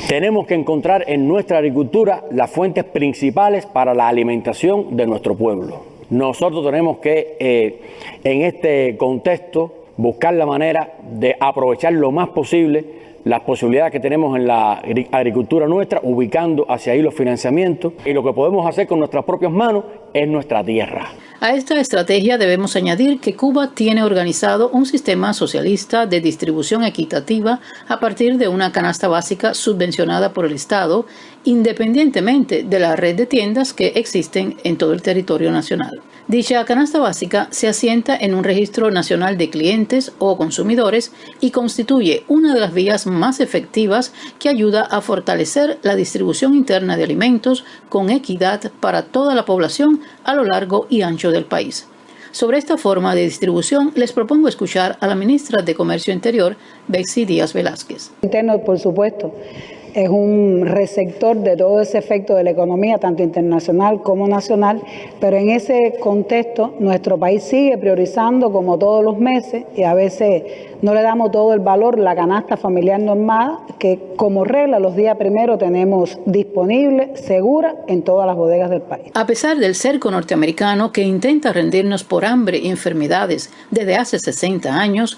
Tenemos que encontrar en nuestra agricultura las fuentes principales para la alimentación de nuestro pueblo. Nosotros tenemos que, en este contexto, buscar la manera de aprovechar lo más posible las posibilidades que tenemos en la agricultura nuestra, ubicando hacia ahí los financiamientos, y lo que podemos hacer con nuestras propias manos es nuestra tierra. A esta estrategia debemos añadir que Cuba tiene organizado un sistema socialista de distribución equitativa a partir de una canasta básica subvencionada por el Estado, independientemente de la red de tiendas que existen en todo el territorio nacional. Dicha canasta básica se asienta en un registro nacional de clientes o consumidores y constituye una de las vías más efectivas que ayuda a fortalecer la distribución interna de alimentos con equidad para toda la población a lo largo y ancho del país. Sobre esta forma de distribución, les propongo escuchar a la ministra de Comercio Interior, Betsy Díaz Velázquez. Interno, por supuesto, es un receptor de todo ese efecto de la economía, tanto internacional como nacional, pero en ese contexto nuestro país sigue priorizando como todos los meses, y a veces no le damos todo el valor, la canasta familiar normal, que como regla los días primeros tenemos disponible, segura, en todas las bodegas del país. A pesar del cerco norteamericano que intenta rendirnos por hambre y enfermedades desde hace 60 años,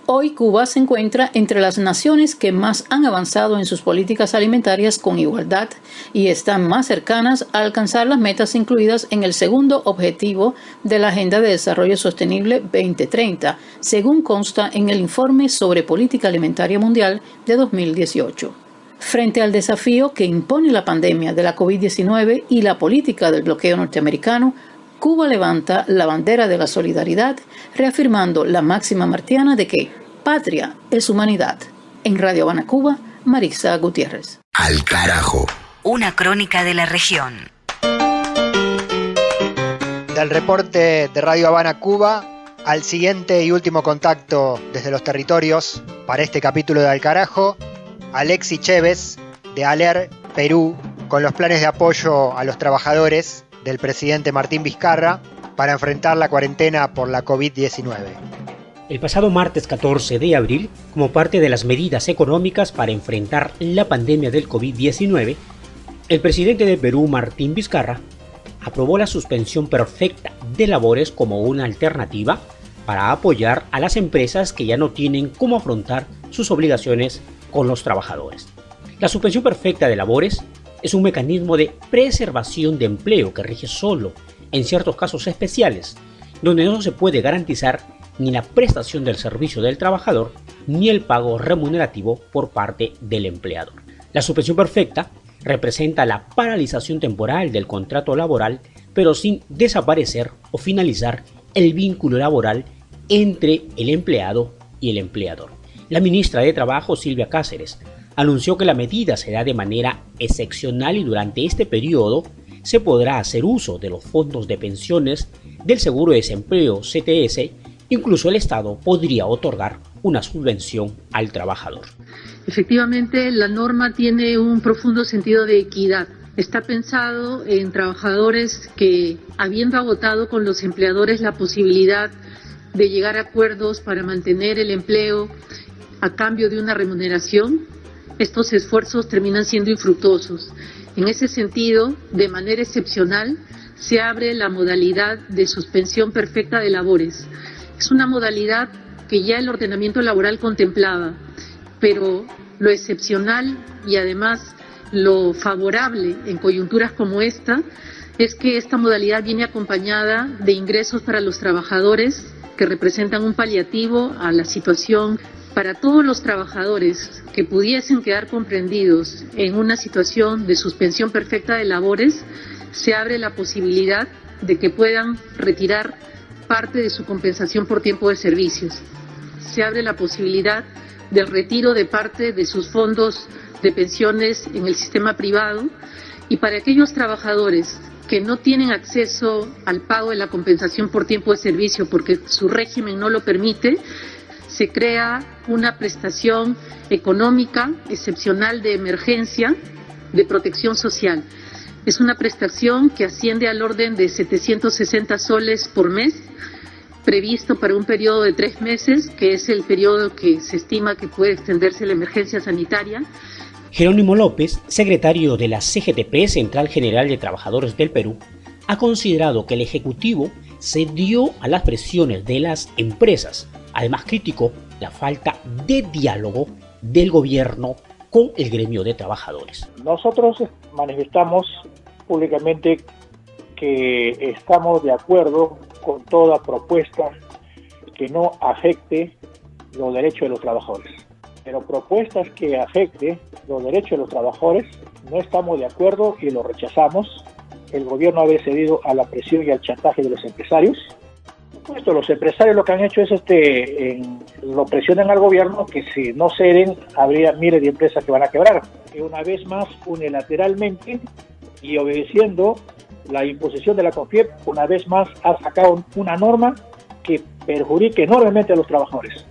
hoy Cuba se encuentra entre las naciones que más han avanzado en sus políticas alimentarias con igualdad y están más cercanas a alcanzar las metas incluidas en el segundo objetivo de la Agenda de Desarrollo Sostenible 2030, según consta en el Informe sobre Política Alimentaria Mundial de 2018. Frente al desafío que impone la pandemia de la COVID-19 y la política del bloqueo norteamericano, Cuba levanta la bandera de la solidaridad, reafirmando la máxima martiana de que patria es humanidad. En Radio Habana, Cuba, Marisa Gutiérrez. Al carajo. Una crónica de la región. Del reporte de Radio Habana, Cuba, al siguiente y último contacto desde los territorios para este capítulo de Al Carajo, Alexi Chévez, de ALER, Perú, con los planes de apoyo a los trabajadores del presidente Martín Vizcarra para enfrentar la cuarentena por la COVID-19. El pasado martes 14 de abril, como parte de las medidas económicas para enfrentar la pandemia del COVID-19, el presidente de Perú, Martín Vizcarra, aprobó la suspensión perfecta de labores como una alternativa para apoyar a las empresas que ya no tienen cómo afrontar sus obligaciones con los trabajadores. La suspensión perfecta de labores es un mecanismo de preservación de empleo que rige solo en ciertos casos especiales, donde no se puede garantizar ni la prestación del servicio del trabajador, ni el pago remunerativo por parte del empleador. La suspensión perfecta representa la paralización temporal del contrato laboral, pero sin desaparecer o finalizar el vínculo laboral entre el empleado y el empleador. La ministra de Trabajo, Silvia Cáceres, anunció que la medida se da de manera excepcional y durante este periodo se podrá hacer uso de los fondos de pensiones del Seguro de Desempleo CTS. Incluso el Estado podría otorgar una subvención al trabajador. Efectivamente, la norma tiene un profundo sentido de equidad. Está pensado en trabajadores que, habiendo agotado con los empleadores la posibilidad de llegar a acuerdos para mantener el empleo a cambio de una remuneración, estos esfuerzos terminan siendo infructuosos. En ese sentido, de manera excepcional, se abre la modalidad de suspensión perfecta de labores. Es una modalidad que ya el ordenamiento laboral contemplaba, pero lo excepcional y además lo favorable en coyunturas como esta es que esta modalidad viene acompañada de ingresos para los trabajadores que representan un paliativo a la situación. Para todos los trabajadores que pudiesen quedar comprendidos en una situación de suspensión perfecta de labores, se abre la posibilidad de que puedan retirar parte de su compensación por tiempo de servicios. Se abre la posibilidad del retiro de parte de sus fondos de pensiones en el sistema privado, y para aquellos trabajadores que no tienen acceso al pago de la compensación por tiempo de servicio porque su régimen no lo permite, se crea una prestación económica excepcional de emergencia de protección social. Es una prestación que asciende al orden de 760 soles por mes, previsto para un periodo de 3 meses, que es el periodo que se estima que puede extenderse la emergencia sanitaria. Jerónimo López, secretario de la CGTP, Central General de Trabajadores del Perú, ha considerado que el Ejecutivo cedió a las presiones de las empresas. Además, criticó la falta de diálogo del gobierno con el gremio de trabajadores. Nosotros manifestamos públicamente que estamos de acuerdo con toda propuesta que no afecte los derechos de los trabajadores. Pero propuestas que afecten los derechos de los trabajadores no estamos de acuerdo y lo rechazamos. El gobierno ha cedido a la presión y al chantaje de los empresarios. Puesto, los empresarios lo que han hecho es lo presionan al gobierno que si no ceden habría miles de empresas que van a quebrar. Que una vez más, unilateralmente y obedeciendo la imposición de la CONFIEP, una vez más ha sacado una norma que perjudica enormemente a los trabajadores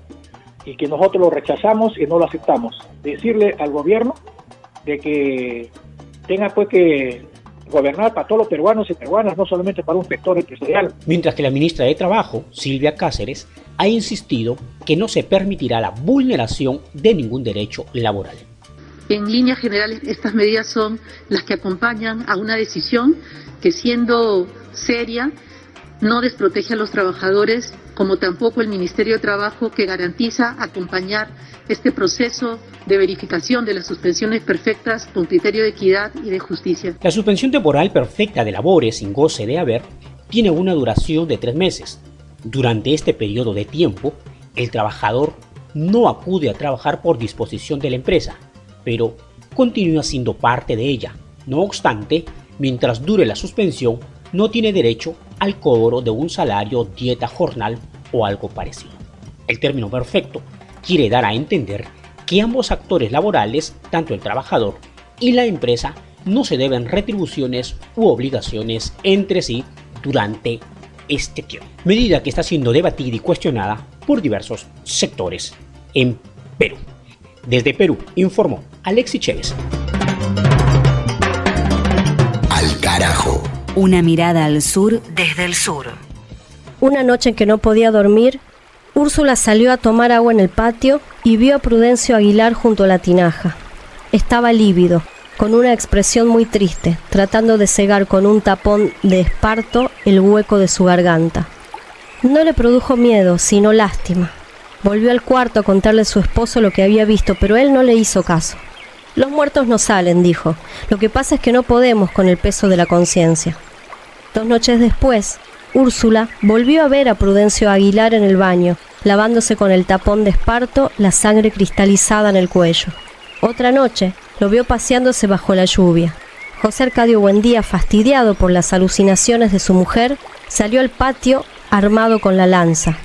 y que nosotros lo rechazamos y no lo aceptamos. Decirle al gobierno de que tenga pues que gobernar para todos los peruanos y peruanas, no solamente para un sector empresarial. Mientras que la ministra de Trabajo, Silvia Cáceres, ha insistido que no se permitirá la vulneración de ningún derecho laboral. En líneas generales, estas medidas son las que acompañan a una decisión que, siendo seria, no desprotege a los trabajadores, como tampoco el Ministerio de Trabajo, que garantiza acompañar este proceso de verificación de las suspensiones perfectas con criterio de equidad y de justicia. La suspensión temporal perfecta de labores sin goce de haber tiene una duración de 3 meses. Durante este periodo de tiempo, el trabajador no acude a trabajar por disposición de la empresa, pero continúa siendo parte de ella. No obstante, mientras dure la suspensión, no tiene derecho al cobro de un salario, dieta, jornal o algo parecido. El término perfecto quiere dar a entender que ambos actores laborales, tanto el trabajador y la empresa, no se deben retribuciones u obligaciones entre sí durante este tiempo. Medida que está siendo debatida y cuestionada por diversos sectores en Perú. Desde Perú, informó Alexis Chévez. Al carajo. Una mirada al sur desde el sur. Una noche en que no podía dormir, Úrsula salió a tomar agua en el patio y vio a Prudencio Aguilar junto a la tinaja. Estaba lívido, con una expresión muy triste, tratando de cegar con un tapón de esparto el hueco de su garganta. No le produjo miedo, sino lástima. Volvió al cuarto a contarle a su esposo lo que había visto, pero él no le hizo caso. Los muertos no salen, dijo. Lo que pasa es que no podemos con el peso de la conciencia. 2 noches después, Úrsula volvió a ver a Prudencio Aguilar en el baño, lavándose con el tapón de esparto la sangre cristalizada en el cuello. Otra noche lo vio paseándose bajo la lluvia. José Arcadio Buendía, fastidiado por las alucinaciones de su mujer, salió al patio armado con la lanza.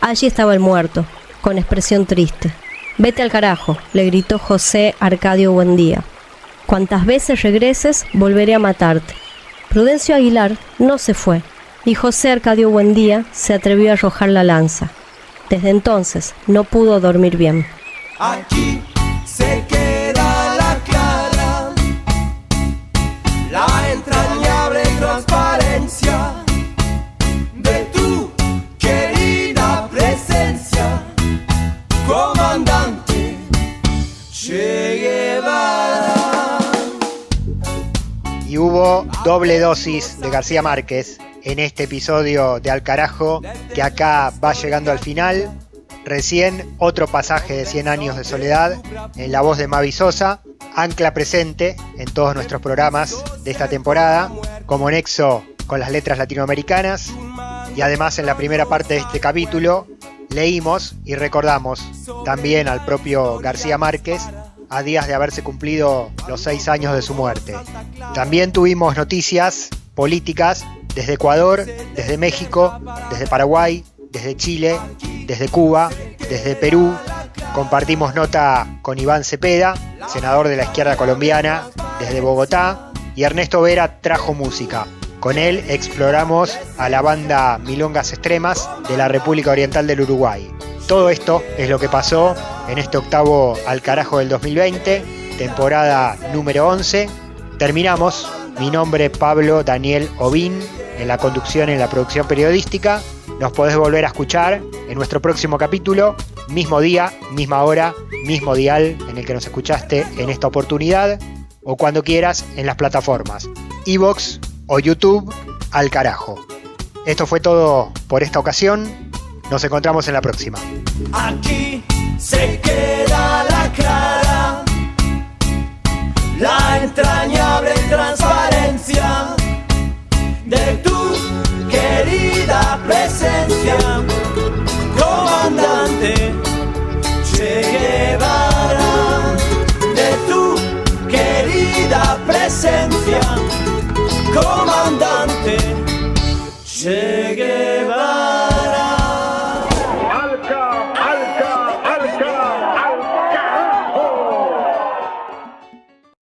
Allí estaba el muerto, con expresión triste. «Vete al carajo», le gritó José Arcadio Buendía. «Cuantas veces regreses, volveré a matarte». Prudencio Aguilar no se fue, y José Arcadio Buendía se atrevió a arrojar la lanza. Desde entonces no pudo dormir bien. Aquí se queda la clara, la entrañable transparencia de tu querida presencia, comandante Che Guevara. Y hubo doble dosis de García Márquez en este episodio de Al Carajo, que acá va llegando al final. Recién otro pasaje de 100 años de soledad en la voz de Mavi Sosa, ancla presente en todos nuestros programas de esta temporada, como nexo con las letras latinoamericanas. Y además en la primera parte de este capítulo leímos y recordamos también al propio García Márquez a días de haberse cumplido los 6 años de su muerte. También tuvimos noticias políticas desde Ecuador, desde México, desde Paraguay, desde Chile, desde Cuba, desde Perú. Compartimos nota con Iván Cepeda, senador de la izquierda colombiana, desde Bogotá, y Ernesto Vera trajo música. Con él exploramos a la banda Milongas Extremas de la República Oriental del Uruguay. Todo esto es lo que pasó en este octavo Al Carajo del 2020, temporada número 11. Terminamos. Mi nombre es Pablo Daniel Ovín, en la conducción y en la producción periodística. Nos podés volver a escuchar en nuestro próximo capítulo, mismo día, misma hora, mismo dial en el que nos escuchaste en esta oportunidad, o cuando quieras en las plataformas iVoox o YouTube, Al Carajo. Esto fue todo por esta ocasión. Nos encontramos en la próxima. Aquí se queda la clara, la entrañable transparencia de tu querida presencia, comandante Che Guevara, de tu querida presencia, comandante Che Guevara.